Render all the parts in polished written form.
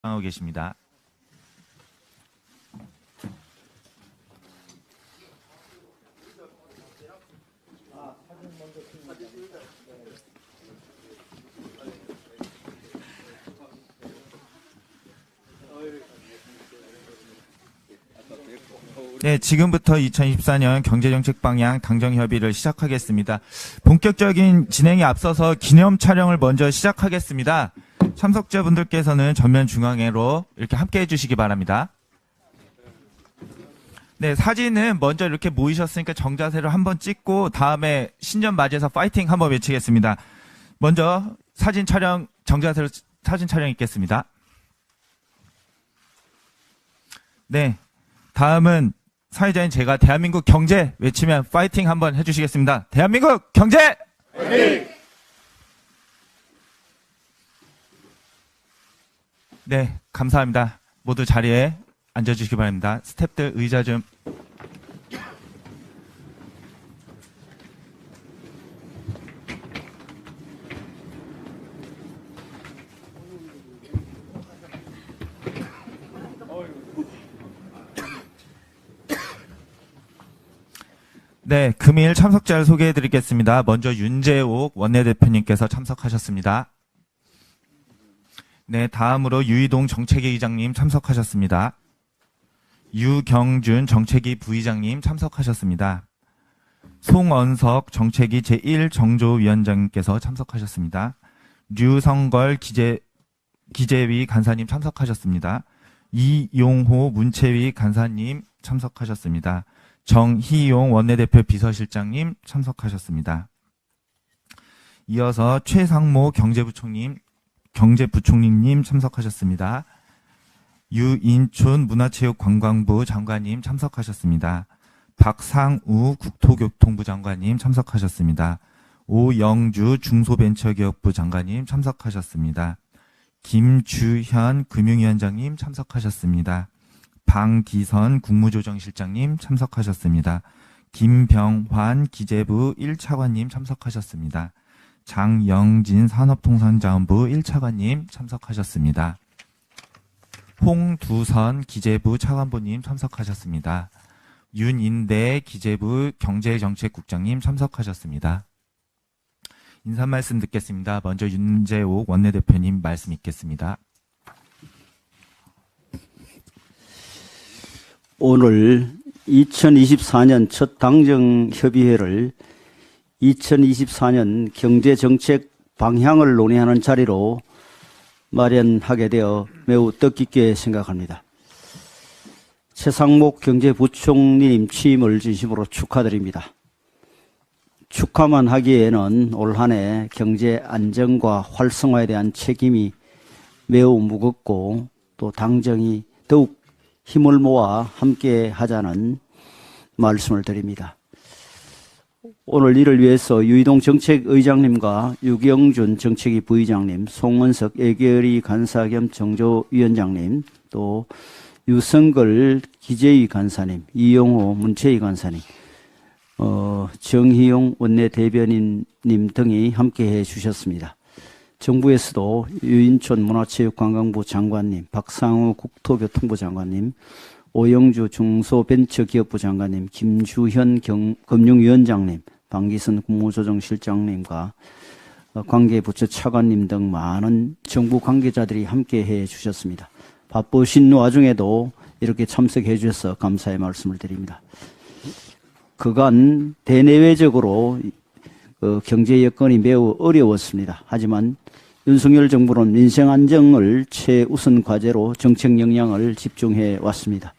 하고 계십니다. 네, 지금부터 2024년 경제정책 방향 당정 협의를 시작하겠습니다. 본격적인 진행에 앞서서 기념 촬영을 먼저 시작하겠습니다. 참석자분들께서는 전면 중앙으로 이렇게 함께 해주시기 바랍니다. 네, 사진은 먼저 이렇게 모이셨으니까 정자세로 한번 찍고 다음에 신년 맞이해서 파이팅 한번 외치겠습니다. 먼저 사진 촬영, 정자세로 사진 촬영 있겠습니다. 네, 다음은 사회자인 제가 대한민국 경제 외치면 파이팅 한번 해주시겠습니다. 대한민국 경제! 파이팅! 네, 감사합니다. 모두 자리에 앉아주시기 바랍니다. 스태프들 의자 좀. 네, 금일 참석자를 소개해드리겠습니다. 먼저 윤재옥 원내대표님께서 참석하셨습니다. 네, 다음으로 유이동 정책위 의장님 참석하셨습니다. 유경준 정책위 부의장님 참석하셨습니다. 송언석 정책위 제1정조위원장님께서 참석하셨습니다. 류성걸 기재위 간사님 참석하셨습니다. 이용호 문체위 간사님 참석하셨습니다. 정희용 원내대표 비서실장님 참석하셨습니다. 이어서 최상모 경제부총리님 참석하셨습니다. 유인춘 문화체육관광부 장관님 참석하셨습니다. 박상우 국토교통부 장관님 참석하셨습니다. 오영주 중소벤처기업부 장관님 참석하셨습니다. 김주현 금융위원장님 참석하셨습니다. 방기선 국무조정실장님 참석하셨습니다. 김병환 기재부 1차관님 참석하셨습니다. 장영진 산업통상자원부 1차관님 참석하셨습니다. 홍두선 기재부 차관보님 참석하셨습니다. 윤인대 기재부 경제정책국장님 참석하셨습니다. 인사 말씀 듣겠습니다. 먼저 윤재옥 원내대표님 말씀 있겠습니다. 오늘 2024년 첫 당정협의회를 2024년 경제정책 방향을 논의하는 자리로 마련하게 되어 매우 뜻깊게 생각합니다. 최상목 경제부총리님 취임을 진심으로 축하드립니다. 축하만 하기에는 올 한 해 경제 안정과 활성화에 대한 책임이 매우 무겁고 또 당정이 더욱 힘을 모아 함께 하자는 말씀을 드립니다. 오늘 이를 위해서 유이동 정책의장님과 유경준 정책위 부의장님, 송은석 예결위 간사 겸 정조위원장님, 또 유성걸 기재위 간사님, 이용호 문체위 간사님, 정희용 원내대변인님 등이 함께해 주셨습니다. 정부에서도 유인촌 문화체육관광부 장관님, 박상우 국토교통부 장관님, 오영주 중소벤처기업부 장관님, 김주현 금융위원장님, 방기선 국무조정실장님과 관계부처 차관님 등 많은 정부 관계자들이 함께해 주셨습니다. 바쁘신 와중에도 이렇게 참석해 주셔서 감사의 말씀을 드립니다. 그간 대내외적으로 경제 여건이 매우 어려웠습니다. 하지만 윤석열 정부는 민생 안정을 최우선 과제로 정책 역량을 집중해 왔습니다.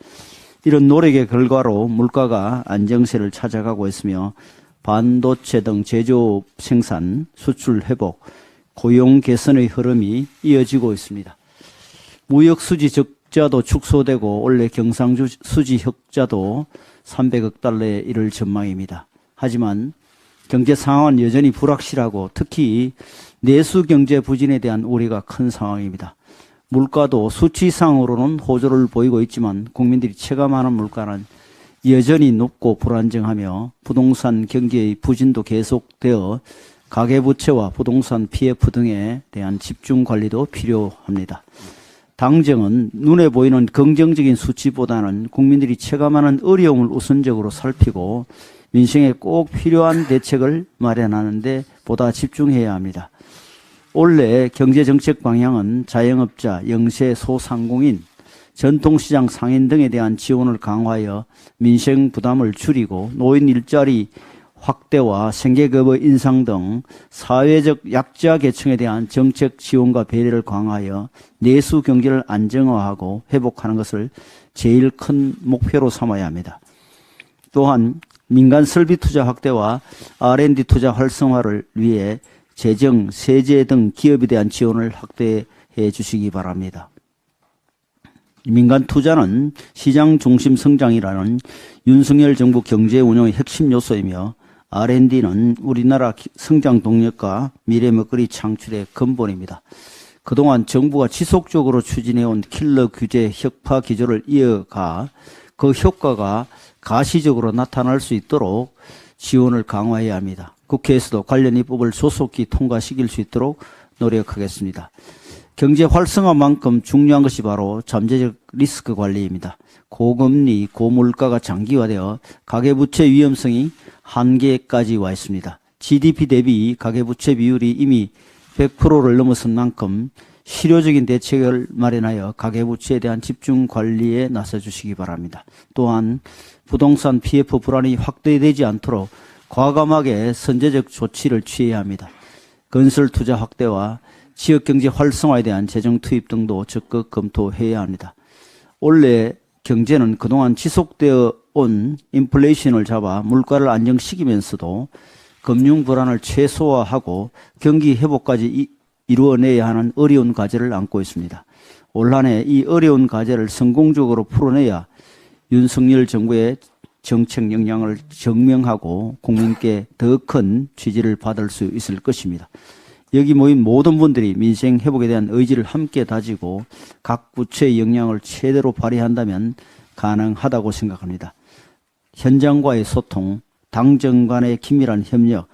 이런 노력의 결과로 물가가 안정세를 찾아가고 있으며 반도체 등 제조업 생산, 수출 회복, 고용 개선의 흐름이 이어지고 있습니다. 무역 수지 적자도 축소되고 올해 경상수지 흑자도 300억 달러에 이를 전망입니다. 하지만 경제 상황은 여전히 불확실하고 특히 내수 경제 부진에 대한 우려가 큰 상황입니다. 물가도 수치상으로는 호조를 보이고 있지만 국민들이 체감하는 물가는 여전히 높고 불안정하며 부동산 경기의 부진도 계속되어 가계부채와 부동산 PF 등에 대한 집중 관리도 필요합니다. 당정은 눈에 보이는 긍정적인 수치보다는 국민들이 체감하는 어려움을 우선적으로 살피고 민생에 꼭 필요한 대책을 마련하는 데 보다 집중해야 합니다. 올해 경제정책 방향은 자영업자, 영세, 소상공인, 전통시장 상인 등에 대한 지원을 강화하여 민생 부담을 줄이고 노인 일자리 확대와 생계급여 인상 등 사회적 약자 계층에 대한 정책 지원과 배려를 강화하여 내수 경제를 안정화하고 회복하는 것을 제일 큰 목표로 삼아야 합니다. 또한 민간 설비 투자 확대와 R&D 투자 활성화를 위해 재정, 세제 등 기업에 대한 지원을 확대해 주시기 바랍니다. 민간 투자는 시장 중심 성장이라는 윤석열 정부 경제 운영의 핵심 요소이며 R&D는 우리나라 성장 동력과 미래 먹거리 창출의 근본입니다. 그동안 정부가 지속적으로 추진해온 킬러 규제 혁파 기조를 이어가 그 효과가 가시적으로 나타날 수 있도록 지원을 강화해야 합니다. 국회에서도 관련 입법을 조속히 통과시킬 수 있도록 노력하겠습니다. 경제 활성화만큼 중요한 것이 바로 잠재적 리스크 관리입니다. 고금리, 고물가가 장기화되어 가계부채 위험성이 한계까지 와 있습니다. GDP 대비 가계부채 비율이 이미 100%를 넘어선 만큼 실효적인 대책을 마련하여 가계부채에 대한 집중 관리에 나서 주시기 바랍니다. 또한 부동산 PF 불안이 확대되지 않도록 과감하게 선제적 조치를 취해야 합니다. 건설 투자 확대와 지역경제 활성화에 대한 재정 투입 등도 적극 검토해야 합니다. 올해 경제는 그동안 지속되어 온 인플레이션을 잡아 물가를 안정시키면서도 금융 불안을 최소화하고 경기 회복까지 이루어내야 하는 어려운 과제를 안고 있습니다. 올 한 해 이 어려운 과제를 성공적으로 풀어내야 윤석열 정부의 정책 역량을 증명하고 국민께 더 큰 지지를 받을 수 있을 것입니다. 여기 모인 모든 분들이 민생 회복에 대한 의지를 함께 다지고 각 부처의 역량을 최대로 발휘한다면 가능하다고 생각합니다. 현장과의 소통, 당정 간의 긴밀한 협력,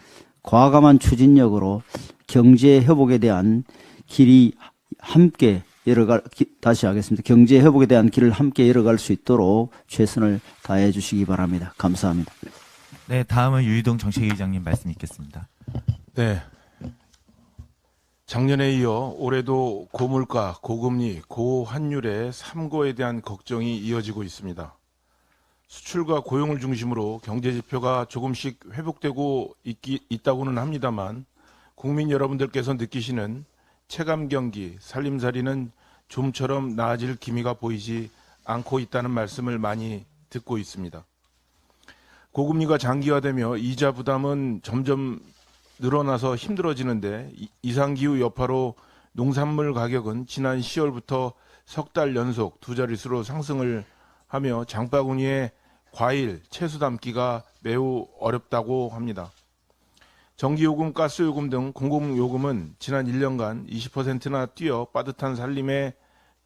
과감한 추진력으로 경제 회복에 대한 길이 함께 다시 하겠습니다. 경제 회복에 대한 길을 함께 열어갈 수 있도록 최선을 다해 주시기 바랍니다. 감사합니다. 네, 다음은 유희동 정책위의장님 말씀 있겠습니다. 네. 작년에 이어 올해도 고물가, 고금리, 고환율의 삼고에 대한 걱정이 이어지고 있습니다. 수출과 고용을 중심으로 경제 지표가 조금씩 회복되고 있다고는 합니다만 국민 여러분들께서 느끼시는 체감 경기, 살림살이는 좀처럼 나아질 기미가 보이지 않고 있다는 말씀을 많이 듣고 있습니다. 고금리가 장기화되며 이자 부담은 점점 늘어나서 힘들어지는데 이상기후 여파로 농산물 가격은 지난 10월부터 석 달 연속 두 자릿수로 상승을 하며 장바구니에 과일, 채소 담기가 매우 어렵다고 합니다. 전기요금, 가스요금 등 공공요금은 지난 1년간 20%나 뛰어 빠듯한 살림에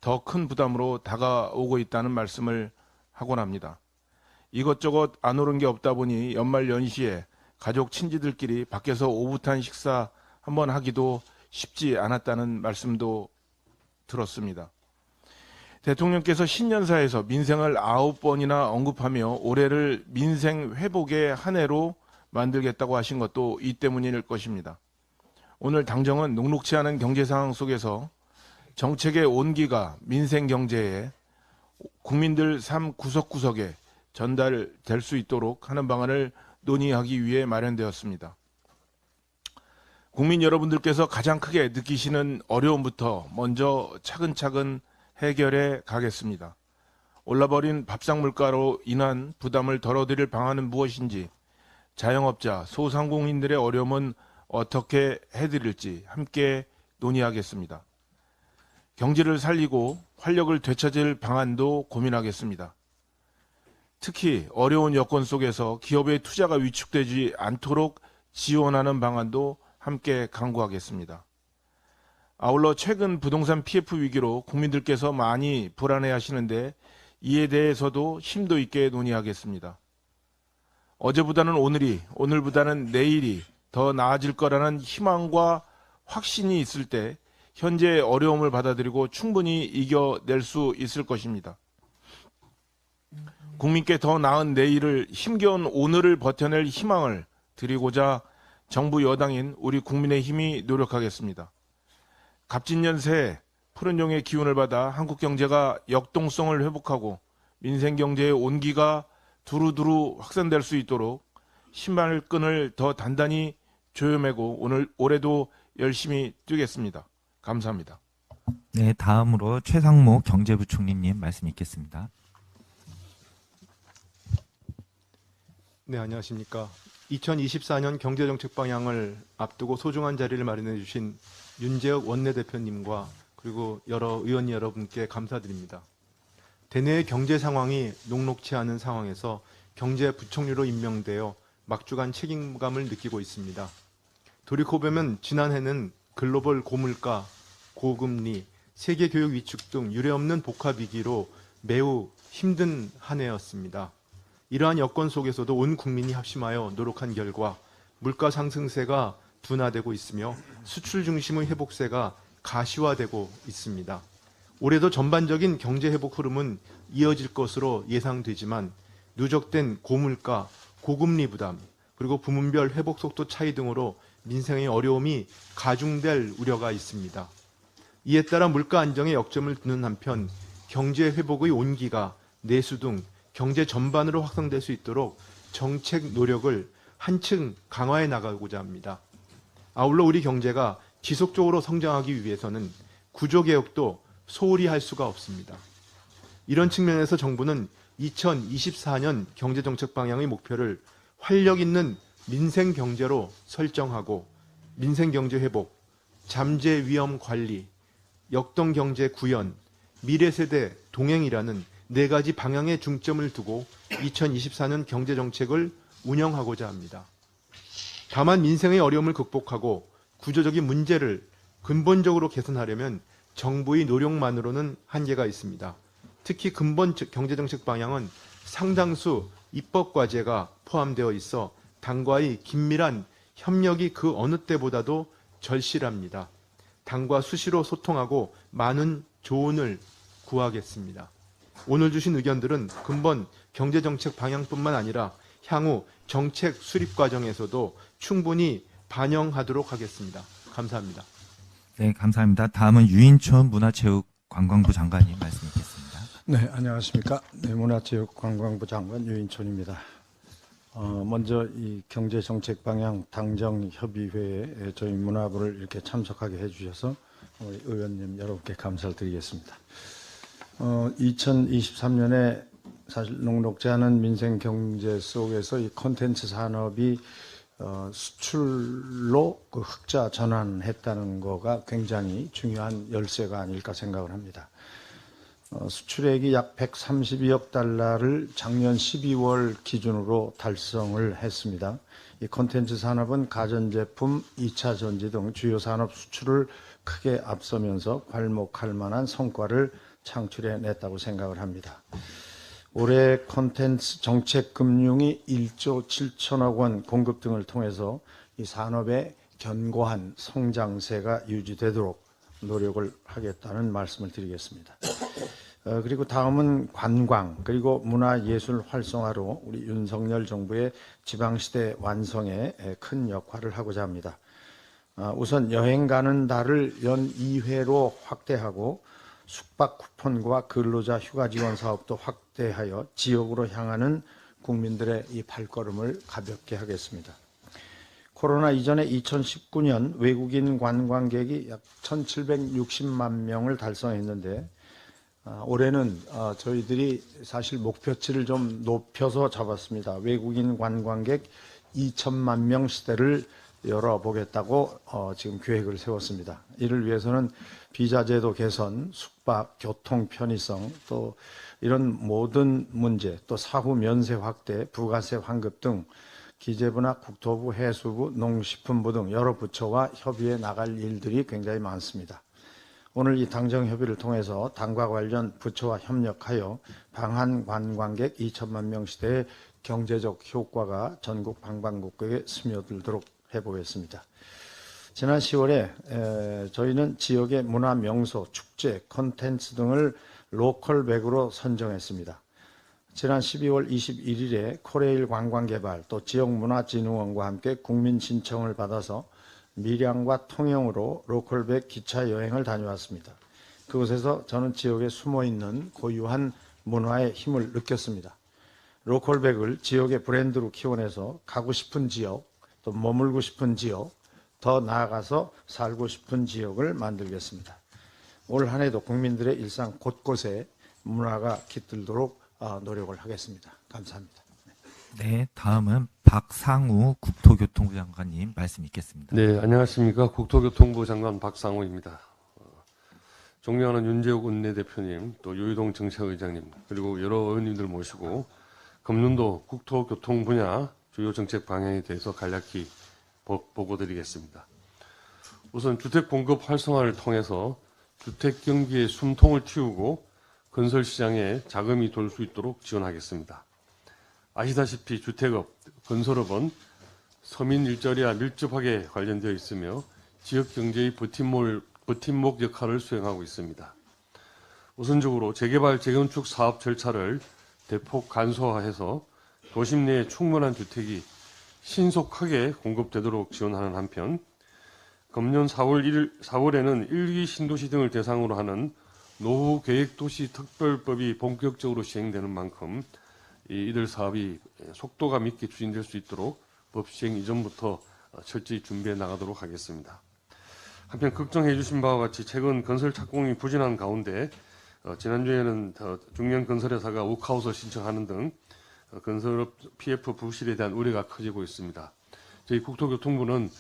더 큰 부담으로 다가오고 있다는 말씀을 하곤 합니다. 이것저것 안 오른 게 없다 보니 연말 연시에 가족 친지들끼리 밖에서 오붓한 식사 한번 하기도 쉽지 않았다는 말씀도 들었습니다. 대통령께서 신년사에서 민생을 9번이나 언급하며 올해를 민생 회복의 한 해로 만들겠다고 하신 것도 이 때문일 것입니다. 오늘 당정은 녹록치 않은 경제 상황 속에서 정책의 온기가 민생 경제에 국민들 삶 구석구석에 전달될 수 있도록 하는 방안을 논의하기 위해 마련되었습니다. 국민 여러분들께서 가장 크게 느끼시는 어려움부터 먼저 차근차근 해결해 가겠습니다. 올라버린 밥상 물가로 인한 부담을 덜어드릴 방안은 무엇인지, 자영업자, 소상공인들의 어려움은 어떻게 해드릴지 함께 논의하겠습니다. 경제를 살리고 활력을 되찾을 방안도 고민하겠습니다. 특히 어려운 여건 속에서 기업의 투자가 위축되지 않도록 지원하는 방안도 함께 강구하겠습니다. 아울러 최근 부동산 PF 위기로 국민들께서 많이 불안해하시는데 이에 대해서도 심도 있게 논의하겠습니다. 어제보다는 오늘이, 오늘보다는 내일이 더 나아질 거라는 희망과 확신이 있을 때 현재 어려움을 받아들이고 충분히 이겨낼 수 있을 것입니다. 국민께 더 나은 내일을, 힘겨운 오늘을 버텨낼 희망을 드리고자 정부 여당인 우리 국민의힘이 노력하겠습니다. 갑진년 새해 푸른 용의 기운을 받아 한국 경제가 역동성을 회복하고 민생 경제의 온기가 두루두루 확산될 수 있도록 신발끈을 더 단단히 조여매고 올해도 열심히 뛰겠습니다. 감사합니다. 네, 다음으로 최상목 경제부총리님 말씀 있겠습니다. 네, 안녕하십니까. 2024년 경제정책 방향을 앞두고 소중한 자리를 마련해 주신 윤재욱 원내대표님과 그리고 여러 의원 여러분께 감사드립니다. 대내의 경제 상황이 녹록치 않은 상황에서 경제부총리로 임명되어 막중한 책임감을 느끼고 있습니다. 돌이켜보면 지난해는 글로벌 고물가, 고금리, 세계 교육 위축 등 유례없는 복합위기로 매우 힘든 한 해였습니다. 이러한 여건 속에서도 온 국민이 합심하여 노력한 결과 물가 상승세가 둔화되고 있으며 수출 중심의 회복세가 가시화되고 있습니다. 올해도 전반적인 경제 회복 흐름은 이어질 것으로 예상되지만 누적된 고물가, 고금리 부담, 그리고 부문별 회복 속도 차이 등으로 민생의 어려움이 가중될 우려가 있습니다. 이에 따라 물가 안정에 역점을 두는 한편 경제 회복의 온기가 내수 등 경제 전반으로 확산될 수 있도록 정책 노력을 한층 강화해 나가고자 합니다. 아울러 우리 경제가 지속적으로 성장하기 위해서는 구조개혁도 소홀히 할 수가 없습니다. 이런 측면에서 정부는 2024년 경제정책 방향의 목표를 활력 있는 민생경제로 설정하고 민생경제 회복, 잠재 위험 관리, 역동경제 구현, 미래세대 동행이라는 4가지 방향에 중점을 두고 2024년 경제정책을 운영하고자 합니다. 다만 민생의 어려움을 극복하고 구조적인 문제를 근본적으로 개선하려면 정부의 노력만으로는 한계가 있습니다. 특히 근본 경제정책 방향은 상당수 입법과제가 포함되어 있어 당과의 긴밀한 협력이 그 어느 때보다도 절실합니다. 당과 수시로 소통하고 많은 조언을 구하겠습니다. 오늘 주신 의견들은 근본 경제정책 방향뿐만 아니라 향후 정책 수립 과정에서도 충분히 반영하도록 하겠습니다. 감사합니다. 네, 감사합니다. 다음은 유인촌 문화체육관광부 장관님 말씀 있겠습니다. 네, 안녕하십니까. 네, 문화체육관광부 장관 유인촌입니다. 먼저 이 경제정책 방향 당정협의회에 저희 문화부를 이렇게 참석하게 해주셔서 우리 의원님 여러분께 감사를 드리겠습니다. 2023년에 사실 녹록지 않은 민생 경제 속에서 이 콘텐츠 산업이 수출로 그 흑자 전환했다는 거가 굉장히 중요한 열쇠가 아닐까 생각을 합니다. 수출액이 약 132억 달러를 작년 12월 기준으로 달성을 했습니다. 이 콘텐츠 산업은 가전제품, 2차 전지 등 주요 산업 수출을 크게 앞서면서 괄목할 만한 성과를 창출해냈다고 생각을 합니다. 올해 콘텐츠 정책 금융이 1조 7천억 원 공급 등을 통해서 이 산업의 견고한 성장세가 유지되도록 노력을 하겠다는 말씀을 드리겠습니다. 그리고 다음은 관광 그리고 문화예술 활성화로 우리 윤석열 정부의 지방시대 완성에 큰 역할을 하고자 합니다. 우선 여행 가는 달을 연 2회로 확대하고 숙박 쿠폰과 근로자 휴가 지원 사업도 확대하여 지역으로 향하는 국민들의 이 발걸음을 가볍게 하겠습니다. 코로나 이전에 2019년 외국인 관광객이 약 1,760만 명을 달성했는데 올해는 저희들이 사실 목표치를 좀 높여서 잡았습니다. 외국인 관광객 2천만 명 시대를 열어보겠다고 지금 계획을 세웠습니다. 이를 위해서는 비자 제도 개선, 숙박, 교통 편의성, 또 이런 모든 문제, 또 사후 면세 확대, 부가세 환급 등 기재부나 국토부, 해수부, 농식품부 등 여러 부처와 협의해 나갈 일들이 굉장히 많습니다. 오늘 이 당정 협의를 통해서 당과 관련 부처와 협력하여 방한 관광객 2천만 명 시대의 경제적 효과가 전국 방방곡곡에 스며들도록 해보겠습니다. 지난 10월에 저희는 지역의 문화 명소, 축제, 콘텐츠 등을 로컬백으로 선정했습니다. 지난 12월 21일에 코레일 관광개발 또 지역문화진흥원과 함께 국민 신청을 받아서 밀양과 통영으로 로컬백 기차 여행을 다녀왔습니다. 그곳에서 저는 지역에 숨어있는 고유한 문화의 힘을 느꼈습니다. 로컬백을 지역의 브랜드로 키워내서 가고 싶은 지역, 또 머물고 싶은 지역, 더 나아가서 살고 싶은 지역을 만들겠습니다. 올 한 해도 국민들의 일상 곳곳에 문화가 깃들도록 노력을 하겠습니다. 감사합니다. 네, 다음은 박상우 국토교통부 장관님 말씀 있겠습니다. 네, 안녕하십니까. 국토교통부 장관 박상우입니다. 존경하는 윤재욱 원내대표님, 또 유희동 정책의장님, 그리고 여러 의원님들 모시고 금년도 국토교통 분야 주요 정책 방향에 대해서 간략히 보고드리겠습니다. 우선 주택 공급 활성화를 통해서 주택 경기의 숨통을 틔우고 건설 시장에 자금이 돌 수 있도록 지원하겠습니다. 아시다시피 주택업, 건설업은 서민 일자리와 밀접하게 관련되어 있으며 지역 경제의 버팀목 역할을 수행하고 있습니다. 우선적으로 재개발, 재건축 사업 절차를 대폭 간소화해서 도심 내에 충분한 주택이 신속하게 공급되도록 지원하는 한편, 금년 4월에는 1기 신도시 등을 대상으로 하는 노후 계획도시 특별법이 본격적으로 시행되는 만큼 이들 사업이 속도감 있게 추진될 수 있도록 법 시행 이전부터 철저히 준비해 나가도록 하겠습니다. 한편 걱정해 주신 바와 같이 최근 건설 착공이 부진한 가운데 지난주에는 중견 건설회사가 워크아웃을 신청하는 등 건설업 PF 부실에 대한 우려가 커지고 있습니다. 저희 국토교통부는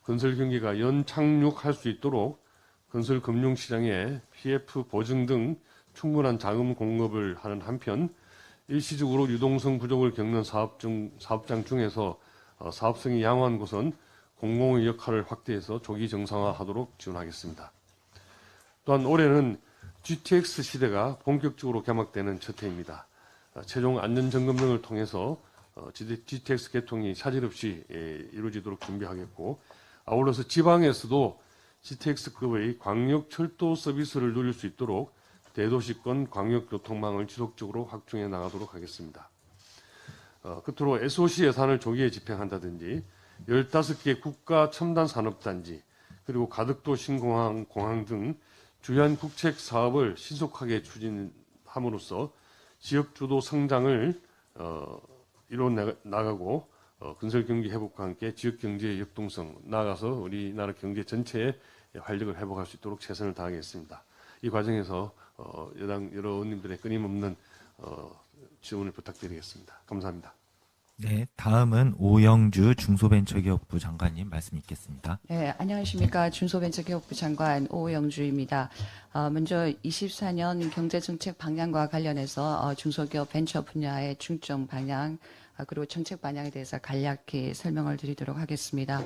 건설 경기가 연착륙할 수 있도록 건설 금융시장에 PF 보증 등 충분한 자금 공급을 하는 한편 일시적으로 유동성 부족을 겪는 사업장 중에서 사업성이 양호한 곳은 공공의 역할을 확대해서 조기 정상화하도록 지원하겠습니다. 또한 올해는 GTX 시대가 본격적으로 개막되는 첫 해입니다. 최종 안전점검 등을 통해서 GTX 개통이 차질 없이 이루어지도록 준비하겠고, 아울러서 지방에서도 GTX급의 광역철도 서비스를 누릴 수 있도록 대도시권 광역교통망을 지속적으로 확충해 나가도록 하겠습니다. 끝으로 SOC 예산을 조기에 집행한다든지 15개 국가 첨단 산업단지 그리고 가덕도 신공항, 공항 등 주요한 국책 사업을 신속하게 추진함으로써 지역 주도 성장을 이뤄 나가고 건설 경기 회복과 함께 지역 경제의 역동성, 나아가서 우리나라 경제 전체에 활력을 회복할 수 있도록 최선을 다하겠습니다. 이 과정에서 여당 여러 의원님들의 끊임없는 지원을 부탁드리겠습니다. 감사합니다. 네, 다음은 오영주 중소벤처기업부 장관님 말씀 있겠습니다. 네, 안녕하십니까. 중소벤처기업부 장관 오영주입니다. 먼저 24년 경제정책 방향과 관련해서 중소기업 벤처 분야의 중점 방향 그리고 정책 방향에 대해서 간략히 설명을 드리도록 하겠습니다.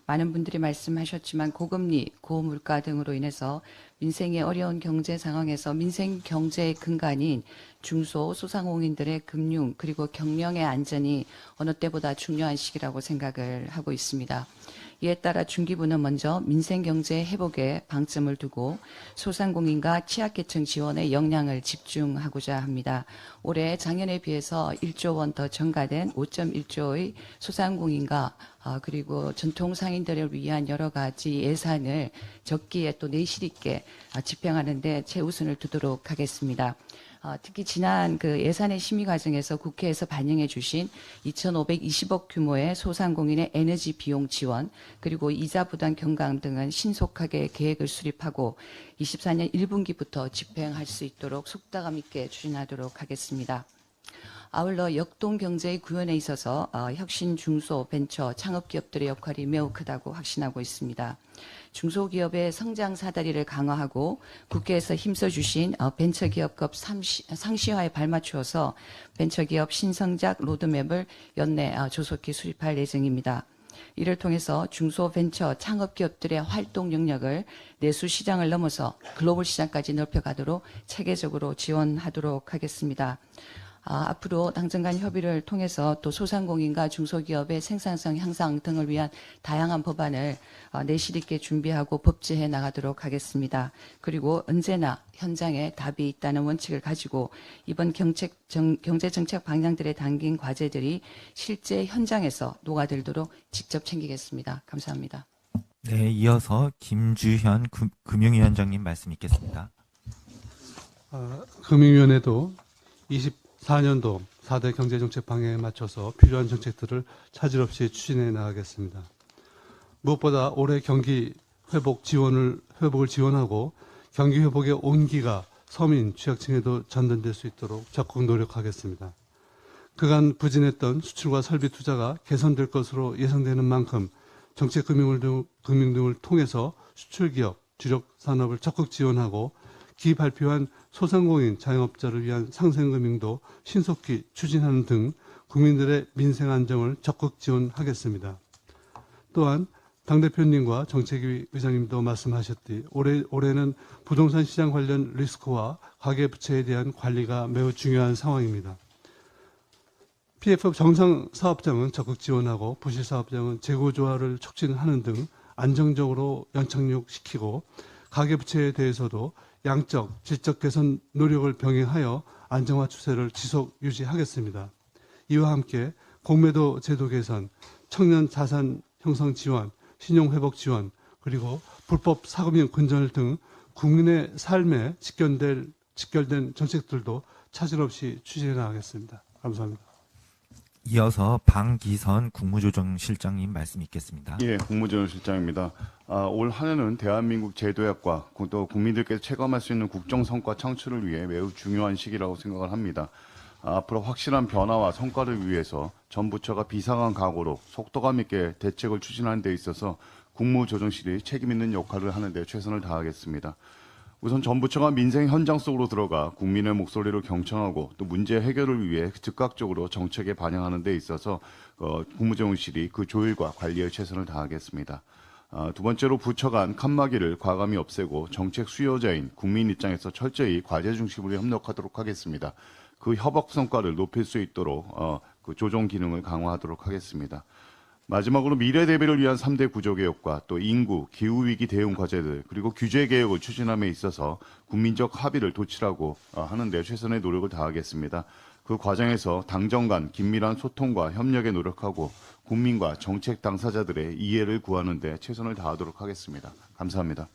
많은 분들이 말씀하셨지만 고금리, 고물가 등으로 인해서 민생의 어려운 경제 상황에서 민생 경제의 근간인 중소 소상공인들의 금융 그리고 경영의 안전이 어느 때보다 중요한 시기라고 생각을 하고 있습니다. 이에 따라 중기부는 먼저 민생경제 회복에 방점을 두고 소상공인과 취약계층 지원에 역량을 집중하고자 합니다. 올해 작년에 비해서 1조 원 더 증가된 5.1조의 소상공인과 그리고 전통상인들을 위한 여러 가지 예산을 적기에 또 내실 있게 집행하는 데 최우선을 두도록 하겠습니다. 특히 지난 그 예산의 심의 과정에서 국회에서 반영해 주신 2,520억 규모의 소상공인의 에너지 비용 지원 그리고 이자 부담 경감 등은 신속하게 계획을 수립하고 24년 1분기부터 집행할 수 있도록 속도감 있게 추진하도록 하겠습니다. 아울러 역동경제의 구현에 있어서 혁신 중소 벤처 창업기업들의 역할이 매우 크다고 확신하고 있습니다. 중소기업의 성장 사다리를 강화하고 국회에서 힘써주신 벤처기업급 상시화에 발맞추어서 벤처기업 신성장 로드맵을 연내 조속히 수립할 예정입니다. 이를 통해서 중소벤처 창업기업들의 활동 영역을 내수 시장을 넘어서 글로벌 시장까지 넓혀가도록 체계적으로 지원하도록 하겠습니다. 앞으로 당정 간 협의를 통해서 또 소상공인과 중소기업의 생산성 향상 등을 위한 다양한 법안을 내실 있게 준비하고 법제해 나가도록 하겠습니다. 그리고 언제나 현장에 답이 있다는 원칙을 가지고 이번 경제정책 방향들에 담긴 과제들이 실제 현장에서 녹아들도록 직접 챙기겠습니다. 감사합니다. 네, 이어서 김주현 금융위원장님 말씀 있겠습니다. 금융위원회도 24년도 4대 경제정책 방향에 맞춰서 필요한 정책들을 차질 없이 추진해 나가겠습니다. 무엇보다 올해 경기 회복을 지원하고 경기 회복의 온기가 서민, 취약층에도 전달될 수 있도록 적극 노력하겠습니다. 그간 부진했던 수출과 설비 투자가 개선될 것으로 예상되는 만큼 정책 금융 등을 통해서 수출기업, 주력 산업을 적극 지원하고 기 발표한 소상공인 자영업자를 위한 상생금융도 신속히 추진하는 등 국민들의 민생 안정을 적극 지원하겠습니다. 또한 당대표님과 정책위 의장님도 말씀하셨듯이 올해는 부동산 시장 관련 리스크와 가계부채에 대한 관리가 매우 중요한 상황입니다. PF 정상 사업장은 적극 지원하고 부실 사업장은 재고조화를 촉진하는 등 안정적으로 연착륙시키고 가계부채에 대해서도 양적, 질적 개선 노력을 병행하여 안정화 추세를 지속 유지하겠습니다. 이와 함께 공매도 제도 개선, 청년 자산 형성 지원, 신용회복 지원, 그리고 불법 사금융 근절 등 국민의 삶에 직결된 정책들도 차질 없이 추진해 나가겠습니다. 감사합니다. 이어서 방기선 국무조정실장님 말씀 있겠습니다. 예, 국무조정실장입니다. 올 한 해는 대한민국 제도약과 또 국민들께서 체감할 수 있는 국정 성과 창출을 위해 매우 중요한 시기라고 생각을 합니다. 앞으로 확실한 변화와 성과를 위해서 전 부처가 비상한 각오로 속도감 있게 대책을 추진하는 데 있어서 국무조정실이 책임 있는 역할을 하는 데 최선을 다하겠습니다. 우선 전 부처가 민생 현장 속으로 들어가 국민의 목소리를 경청하고 또 문제 해결을 위해 즉각적으로 정책에 반영하는 데 있어서 국무조정실이 그 조율과 관리에 최선을 다하겠습니다. 두 번째로 부처 간 칸막이를 과감히 없애고 정책 수요자인 국민 입장에서 철저히 과제 중심으로 협력하도록 하겠습니다. 그 협업 성과를 높일 수 있도록 그 조정 기능을 강화하도록 하겠습니다. 마지막으로 미래 대비를 위한 3대 구조개혁과 또 인구, 기후위기 대응 과제들 그리고 규제 개혁을 추진함에 있어서 국민적 합의를 도출하고 하는 데 최선의 노력을 다하겠습니다. 그 과정에서 당정 간 긴밀한 소통과 협력에 노력하고 국민과 정책 당사자들의 이해를 구하는 데 최선을 다하도록 하겠습니다. 감사합니다.